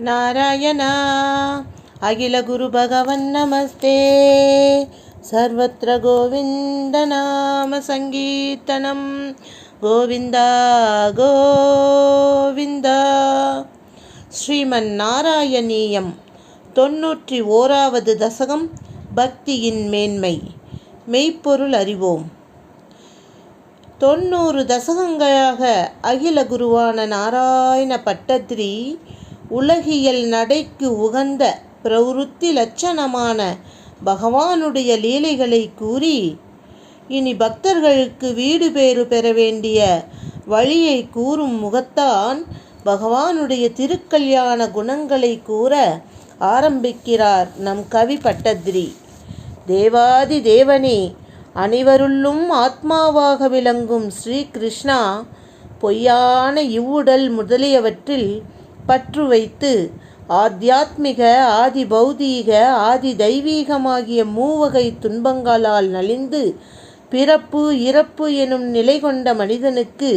ನಾರಾಯಣ ಅಖಿಲ ಗುರು ಭಗವನ್ ನಮಸ್ತೆ. ಸರ್ವತ್ರ ಗೋವಿಂದ ನಾಮ ಸಂಕೀರ್ತನಂ. ಗೋವಿಂದ ಗೋವಿಂದ. ஸ்ரீமன்னாராயணீயம் 91வது தசகம். பக்தியின் மேன்மை. மெய்ப்பொருள் அறிவோம். 90 தசகங்களாக அகில குருவான நாராயண பட்டத்திரி உலகியல் நடைக்கு உகந்த பிரவருத்தி லட்சணமான பகவானுடைய லீலைகளை கூறி, இனி பக்தர்களுக்கு வீடு பேறு பெற வேண்டிய வழியை கூறும் முகத்தான் பகவானுடைய திருக்கல்யாண குணங்களை கூற ஆரம்பிக்கிறார் நம் கவி பட்டத்திரி. தேவாதி தேவனே, அனைவருள்ளும் ஆத்மாவாக விளங்கும் ஸ்ரீ கிருஷ்ணா பொய்யான இவ்வுடல் முதலியவற்றில் பற்று வைத்து ஆத்தியாத்மிக, ஆதி பௌதீக, ஆதி தெய்வீகமாகிய மூவகை துன்பங்களால் நலிந்து பிறப்பு இறப்பு எனும் நிலை கொண்ட மனிதனுக்கு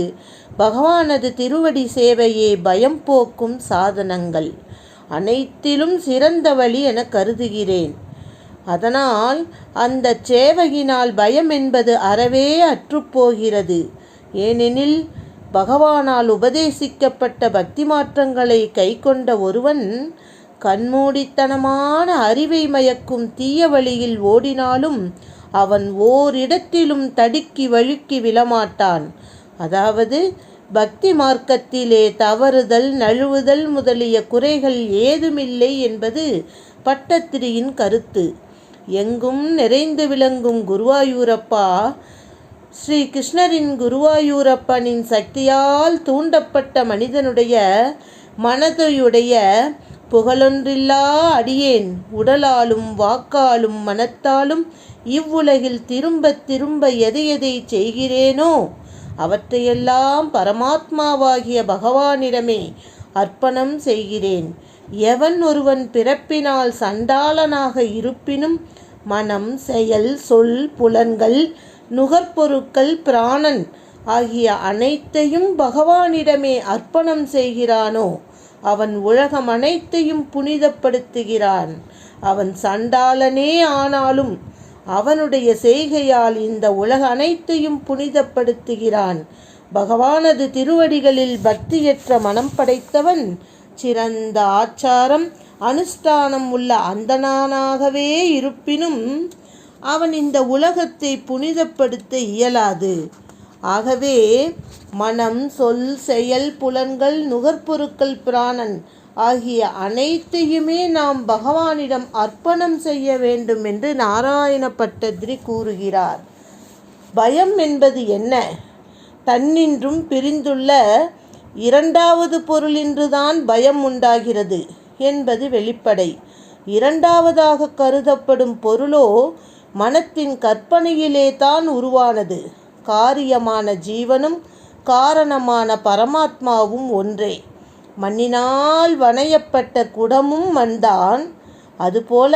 பகவானது திருவடி சேவையே பயம் போக்கும் சாதனங்கள். அனைத்திலும் சிறந்த வழி என கருதுகிறேன். அதனால் அந்த சேவையினால் பயம் என்பது அறவே அற்றுப்போகிறது. ஏனெனில் பகவானால் உபதேசிக்கப்பட்ட பக்தி மாற்றங்களை கை கொண்ட ஒருவன் கண்மூடித்தனமான அறிவை மயக்கும் தீய வழியில் ஓடினாலும் அவன் ஓரிடத்திலும் தடுக்கி வழுக்கி விழமாட்டான். அதாவது பக்தி மார்க்கத்திலே தவறுதல், நழுவுதல் முதலிய குறைகள் ஏதுமில்லை என்பது பட்டத்திரியின் கருத்து. எங்கும் நிறைந்து விளங்கும் குருவாயூரப்பா, ஸ்ரீ கிருஷ்ணரின் குருவாயூரப்பனின் சக்தியால் தூண்டப்பட்ட மனிதனுடைய மனதையுடைய புகழொன்றில்லா அடியேன் உடலாலும் வாக்காலும் மனத்தாலும் இவ்வுலகில் திரும்ப திரும்ப எதை செய்கிறேனோ அவற்றையெல்லாம் பரமாத்மாவாகிய பகவானிடமே அர்ப்பணம் செய்கிறேன். எவன் ஒருவன் பிறப்பினால் சண்டாளனாக இருப்பினும் மனம், செயல், சொல், புலன்கள், நுகர்பொருட்கள், பிராணன் ஆகிய அனைத்தையும் பகவானிடமே அர்ப்பணம் செய்கிறானோ அவன் உலகம் அனைத்தையும் புனிதப்படுத்துகிறான். அவன் சண்டாளனே ஆனாலும் அவனுடைய செய்கையால் இந்த உலக அனைத்தையும் புனிதப்படுத்துகிறான். பகவானது திருவடிகளில் பக்தியற்ற மனம் படைத்தவன் சிறந்த ஆச்சாரம் அனுஷ்டானம் உள்ள அந்தணனாகவே இருப்பினும் அவன் இந்த உலகத்தை புனிதப்படுத்த இயலாது. ஆகவே மனம், சொல், செயல், புலன்கள், நுகர்பொருட்கள், பிராணன் ஆகிய அனைத்தையுமே நாம் பகவானிடம் அர்ப்பணம் செய்ய வேண்டும் என்று நாராயண பட்டத்திரி கூறுகிறார். பயம் என்பது என்ன? தன்னின்றும் பிரிந்துள்ள இரண்டாவது பொருளின்றுதான் பயம் உண்டாகிறது என்பது வெளிப்படை. இரண்டாவதாக கருதப்படும் பொருளோ மனத்தின் கற்பனையிலே தான் உருவானது. காரியமான ஜீவனும் காரணமான பரமாத்மாவும் ஒன்றே. மண்ணினால் வணையப்பட்ட குடமும் மண்தான். அதுபோல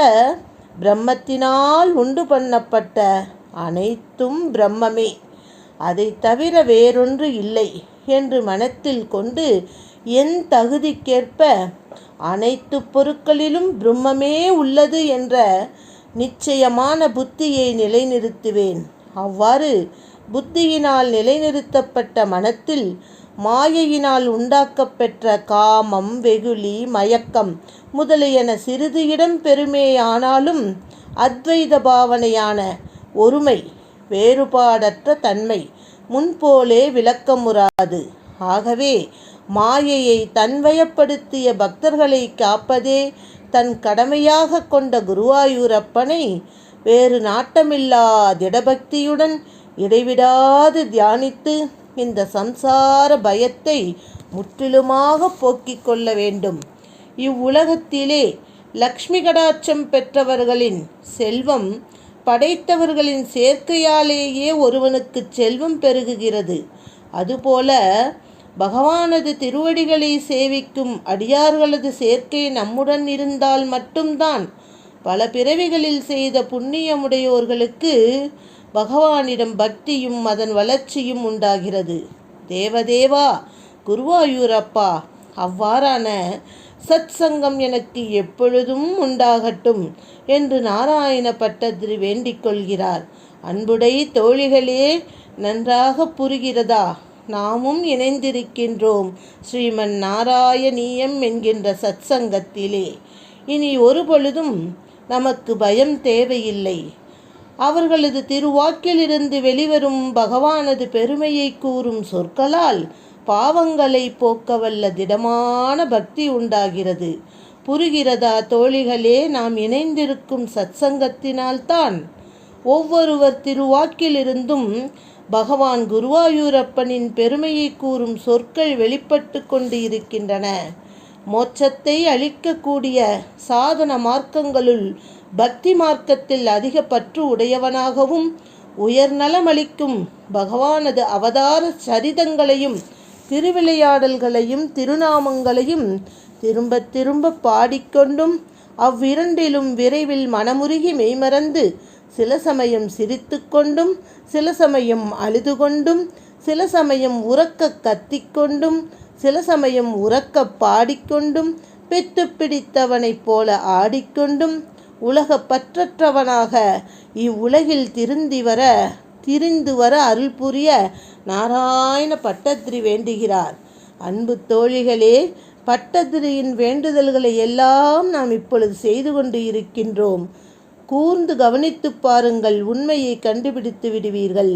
பிரம்மத்தினால் உண்டு பண்ணப்பட்ட அனைத்தும் பிரம்மமே, அதை தவிர வேறொன்று இல்லை என்று மனத்தில் கொண்டு என் தகுதிக்கேற்ப அனைத்து பொருட்களிலும் பிரம்மமே உள்ளது என்ற நிச்சயமான புத்தியை நிலைநிறுத்துவேன். அவ்வாறு புத்தியினால் நிலைநிறுத்தப்பட்ட மனத்தில் மாயையினால் உண்டாக்கப்பெற்ற காமம், வெகுளி, மயக்கம் முதலியன சிறிது இடம் பெருமேயானாலும் அத்வைத பாவனையான ஒருமை, வேறுபாடற்ற தன்மை முன்போலே விளக்கமுறாது. ஆகவே மாயையை தன்வயப்படுத்திய பக்தர்களை காப்பதே தன் கடமையாக கொண்ட குருவாயூரப்பனை வேறு நாட்டமில்லா திடபக்தியுடன் இடைவிடாது தியானித்து இந்த சம்சார பயத்தை முற்றிலுமாக போக்கிக் கொள்ள வேண்டும். இவ்வுலகத்திலே லக்ஷ்மி கடாட்சம் பெற்றவர்களின் செல்வம் படைத்தவர்களின் சேர்க்கையாலேயே ஒருவனுக்கு செல்வம் பெருகுகிறது. அதுபோல பகவானது திருவடிகளை சேவிக்கும் அடியார்களது சேர்க்கை நம்முடன் இருந்தால் மட்டும்தான் பல பிறவிகளில் செய்த புண்ணியமுடையோர்களுக்கு பகவானிடம் பக்தியும் அதன் வளர்ச்சியும் உண்டாகிறது. தேவதேவா குருவாயூரப்பா, அவ்வாறான சத் சங்கம் எனக்கு எப்பொழுதும் உண்டாகட்டும் என்று நாராயண பட்டத்திரி வேண்டிக் கொள்கிறார். அன்புடை தோழிகளே, நன்றாக புரிகிறதா? நாமும் இணைந்திருக்கின்றோம் ஸ்ரீமன் நாராயணீயம் என்கின்ற சத் சங்கத்திலே. இனி ஒரு பொழுதும் நமக்கு பயம் தேவையில்லை. அவர்களது திருவாக்கிலிருந்து வெளிவரும் பகவானது பெருமையை கூறும் சொற்களால் பாவங்களை போக்கவல்ல திடமான பக்தி உண்டாகிறது. புரிகிறதா தோழிகளே? நாம் இணைந்திருக்கும் சத்சங்கத்தினால்தான் ஒவ்வொருவர் திருவாக்கிலிருந்தும் பகவான் குருவாயூரப்பனின் பெருமையை கூறும் சொற்கள் வெளிப்பட்டு கொண்டு இருக்கின்றன. மோட்சத்தை அளிக்கக்கூடிய சாதன மார்க்கங்களுள் பக்தி மார்க்கத்தில் அதிக பற்று உடையவனாகவும் உயர்நலமளிக்கும் பகவானது அவதார சரிதங்களையும் திருவிளையாடல்களையும் திருநாமங்களையும் திரும்ப திரும்ப பாடிக்கொண்டும் அவ்விரண்டிலும் விரைவில் மனமுருகி மெய்மறந்து சில சமயம் சிரித்து கொண்டும் சில சமயம் அழுது கொண்டும் சில சமயம் உறக்க கத்திக்கொண்டும் சில சமயம் உறக்க பாடிக்கொண்டும் பெத்து பிடித்தவனைப் போல ஆடிக்கொண்டும் உலக பற்றற்றவனாக இவ்வுலகில் திரிந்து வர அருள் புரிய நாராயண பட்டத்திரி வேண்டுகிறார். அன்பு தோழிகளே, பட்டத்திரியின் வேண்டுதல்களை எல்லாம் நாம் இப்பொழுது செய்து கொண்டு இருக்கின்றோம். கூர்ந்து கவனித்து பாருங்கள், உண்மையை கண்டுபிடித்து விடுவீர்கள்.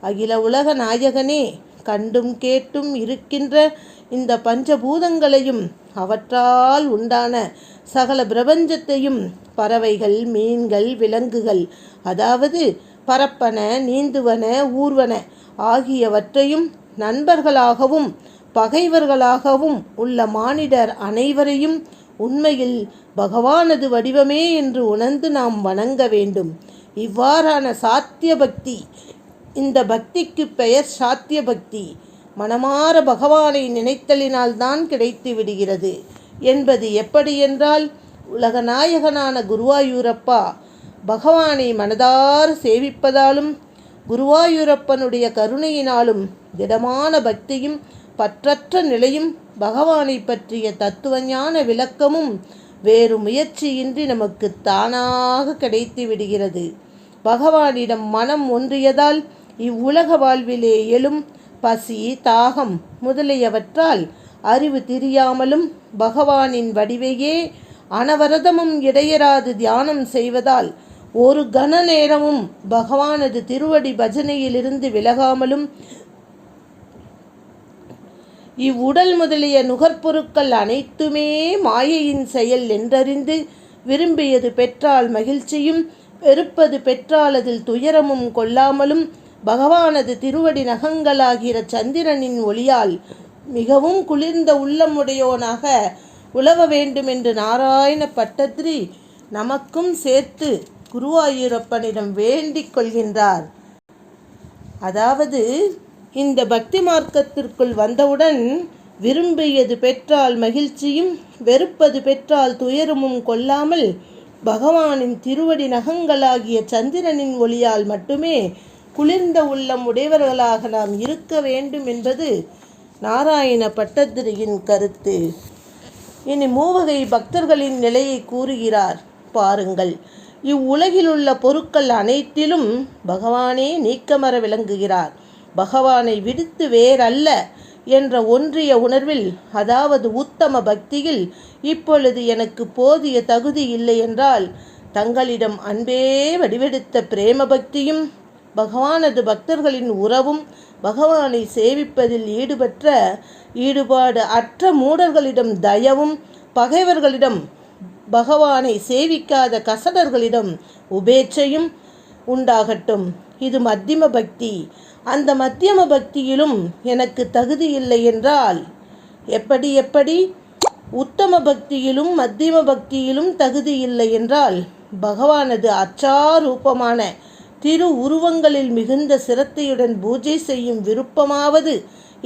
அகில உலக நாயகனே, கண்டும் கேட்டும் இருக்கின்ற இந்த பஞ்சபூதங்களையும் அவற்றால் உண்டான சகல பிரபஞ்சத்தையும் பறவைகள், மீன்கள், விலங்குகள், அதாவது பரப்பன, நீந்துவன, ஊர்வன ஆகியவற்றையும் நண்பர்களாகவும் பகைவர்களாகவும் உள்ள மானிடர் அனைவரையும் உண்மையில் பகவானது வடிவமே என்று உணர்ந்து நாம் வணங்க வேண்டும். இவ்வாறான சாத்திய பக்தி, இந்த பக்திக்கு பெயர் சாத்திய பக்தி, மனமார பகவானை நினைத்தலினால்தான் கிடைத்து விடுகிறது. என்பது எப்படி என்றால், உலக நாயகனான குருவாயூரப்பா பகவானை மனதார சேவிப்பதாலும் குருவாயூரப்பனுடைய கருணையினாலும் திடமான பக்தியும் பற்றற்ற நிலையும் பகவானை பற்றிய தத்துவஞான விளக்கமும் வேறு முயற்சியின்றி நமக்கு தானாக கிடைத்து விடுகிறது. பகவானிடம் மனம் ஒன்றியதால் இவ்வுலக வாழ்விலே எழும் பசி, தாகம் முதலியவற்றால் அறிவு தெரியாமலும் பகவானின் வடிவையே அனவரதமும் இடையராது தியானம் செய்வதால் ஒரு கண நேரமும் பகவானது திருவடி பஜனையிலிருந்து விலகாமலும் இவ்வுடல் முதலிய நுகர்பொருட்கள் அனைத்துமே மாயையின் செயல் என்றறிந்து விரும்பியது பெற்றால் மகிழ்ச்சியும் வெறுப்பது பெற்றால் அதில் துயரமும் கொள்ளாமலும் பகவானது திருவடி நகங்களாகிற சந்திரனின் ஒளியால் மிகவும் குளிர்ந்த உள்ளமுடையோனாக உலவ வேண்டுமென்று நாராயண பட்டத்திரி நமக்கும் சேர்த்து குருவாயூரப்பனிடம் வேண்டிக் கொள்கின்றார். அதாவது இந்த பக்தி மார்க்கத்திற்குள் வந்தவுடன் விரும்பியது பெற்றால் மகிழ்ச்சியும் வெறுப்பது பெற்றால் துயரமும் கொள்ளாமல் பகவானின் திருவடி நகங்களாகிய சந்திரனின் ஒளியால் மட்டுமே குளிர்ந்த உள்ளம் உடையவர்களாக நாம் இருக்க வேண்டும் என்பது நாராயண பட்டத்திரியின் கருத்து. இனி மூவகை பக்தர்களின் நிலையை கூறுகிறார் பாருங்கள். இவ்வுலகிலுள்ள பொருட்கள் அனைத்திலும் பகவானே நீக்கமர விளங்குகிறார். பகவானை விடுத்து வேறல்ல என்ற ஒன்றிய உணர்வில், அதாவது உத்தம பக்தியில் இப்பொழுது எனக்கு போதிய தகுதி இல்லை என்றால் தங்களிடம் அன்பே வடிவெடுத்த பிரேம பக்தியும் பகவானது பக்தர்களின் உறவும் பகவானை சேவிப்பதில் ஈடுபாடு அற்ற மூடர்களிடம் தயவும் பகைவர்களிடம் பகவானை சேவிக்காத கசடர்களிடம் உபேட்சையும் உண்டாகட்டும். இது மத்தியம பக்தி. அந்த மத்தியம பக்தியிலும் எனக்கு தகுதி இல்லை என்றால் எப்படி உத்தம பக்தியிலும் மத்தியம பக்தியிலும் தகுதி இல்லை என்றால் பகவானது அச்சாரூபமான திரு உருவங்களில் மிகுந்த சிரத்தையுடன் பூஜை செய்யும் விருப்பமாவது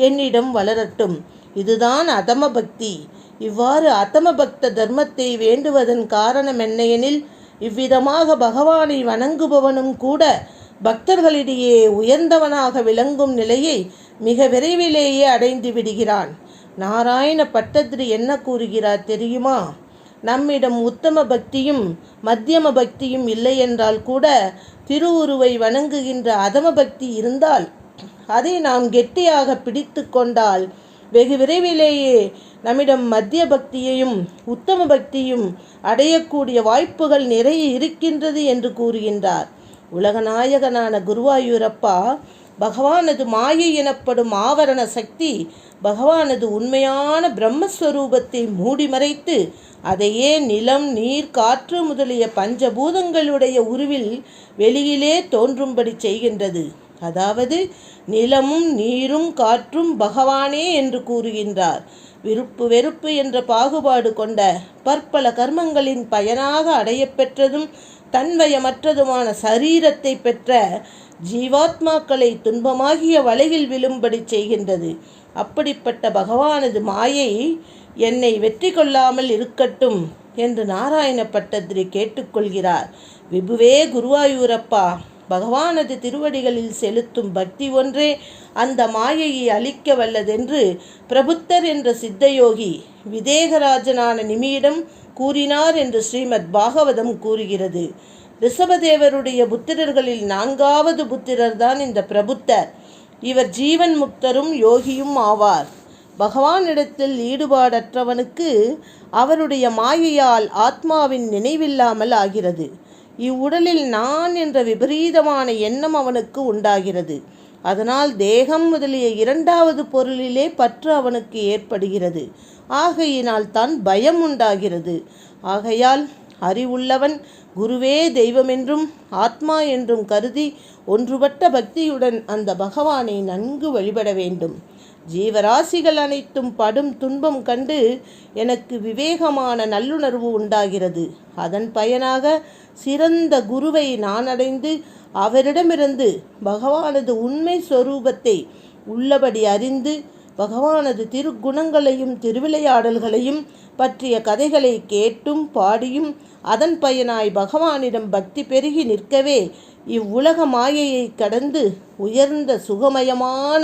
என்னிடம் வளரட்டும். இதுதான் அதம பக்தி. இவ்வாறு அதம பக்த தர்மத்தை வேண்டுவதன் காரணம் என்னையெனில், இவ்விதமாக பகவானை வணங்குபவனும் கூட பக்தர்களிடையே உயர்ந்தவனாக விளங்கும் நிலையை மிக விரைவிலேயே அடைந்து விடுகிறான். நாராயண பட்டத்திரி என்ன கூறுகிறார் தெரியுமா? நம்மிடம் உத்தம பக்தியும் மத்தியம பக்தியும் இல்லை என்றால் கூட திருவுருவை வணங்குகின்ற அதம பக்தி இருந்தால் அதை நாம் கெட்டியாக பிடித்து கொண்டால் வெகு விரைவிலேயே நம்மிடம் மத்திய பக்தியையும் உத்தம பக்தியும் அடையக்கூடிய வாய்ப்புகள் நிறைய இருக்கின்றது என்று கூறுகின்றார். உலகநாயகனான குருவாயூரப்பா பகவானது மாயை எனப்படும் ஆவரண சக்தி பகவானது உண்மையான பிரம்மஸ்வரூபத்தை மூடி மறைத்து அதையே நிலம், நீர், காற்று முதலிய பஞ்சபூதங்களுடைய உருவில் வெளியிலே தோன்றும்படி செய்கின்றது. அதாவது நிலமும் நீரும் காற்றும் பகவானே என்று கூறுகின்றார். விருப்பு வெறுப்பு என்ற பாகுபாடு கொண்ட பற்பல கர்மங்களின் பயனாக அடையப்பெற்றதும் தன்வயமற்றதுமான சரீரத்தை பெற்ற ஜீவாத்மாக்களை துன்பமாகிய வலையில் விழும்படி செய்கின்றது. அப்படிப்பட்ட பகவானது மாயை என்னை வெற்றி கொள்ளாமல் இருக்கட்டும் என்று நாராயண பட்டத்திரி கேட்டுக்கொள்கிறார். விபுவே குருவாயூரப்பா, பகவானது திருவடிகளில் செலுத்தும் பக்தி ஒன்றே அந்த மாயையை அழிக்க வல்லதென்று பிரபுத்தர் என்ற சித்தயோகி விதேகராஜனான நிமியிடம் கூறினார் என்று ஸ்ரீமத் பாகவதம் கூறுகிறது. ரிஷபதேவருடைய புத்திரர்களில் 4வது புத்திரர்தான் இந்த பிரபுத்தர். இவர் ஜீவன் முக்தரும் யோகியும் ஆவார். பகவானிடத்தில் ஈடுபாடற்றவனுக்கு அவருடைய மாயையால் ஆத்மாவின் நினைவில்லாமல் ஆகிறது. இவ்வுடலில் நான் என்ற விபரீதமான எண்ணம் அவனுக்கு உண்டாகிறது. அதனால் தேகம் முதலிய 2வது பொருளிலே பற்று அவனுக்கு ஏற்படுகிறது. ஆகையினால் தான் பயம் உண்டாகிறது. ஆகையால் அறிவுள்ளவன் குருவே தெய்வமென்றும் ஆத்மா என்றும் கருதி ஒன்றுபட்ட பக்தியுடன் அந்த பகவானை நன்கு வழிபட வேண்டும். ஜீவராசிகள் அனைத்தும் படும் துன்பம் கண்டு எனக்கு விவேகமான நல்லுணர்வு உண்டாகிறது. அதன் பயனாக சிறந்த குருவை நான் அடைந்து அவரிடமிருந்து பகவானது உண்மை சொரூபத்தை உள்ளபடி அறிந்து பகவானது திருக்குணங்களையும் திருவிளையாடல்களையும் பற்றிய கதைகளை கேட்டும் பாடியும் அதன் பயனாய் பகவானிடம் பக்தி பெருகி நிற்கவே இவ்வுலக மாயையை கடந்து உயர்ந்த சுகமயமான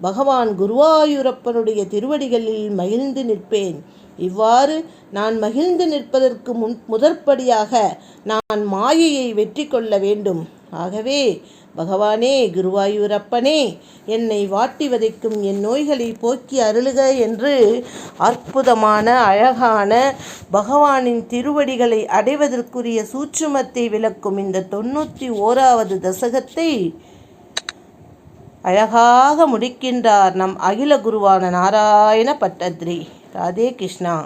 பகவான் குருவாயூரப்பனுடைய திருவடிகளில் மகிழ்ந்து நிற்பேன். இவ்வாறு நான் மகிழ்ந்து நிற்பதற்கு முதற்படியாக நான் மாயையை வெற்றி கொள்ள வேண்டும். ஆகவே பகவானே, குருவாயூரப்பனே, என்னை வாட்டி வதைக்கும் என் நோய்களை போக்கி அருளுக என்று அற்புதமான அழகான பகவானின் திருவடிகளை அடைவதற்குரிய சூட்சுமத்தை விளக்கும் இந்த 91வது தசகத்தை அழகாக முடிக்கின்றார் நம் அகில குருவான நாராயண பட்டத்திரி. ராதே கிருஷ்ணா.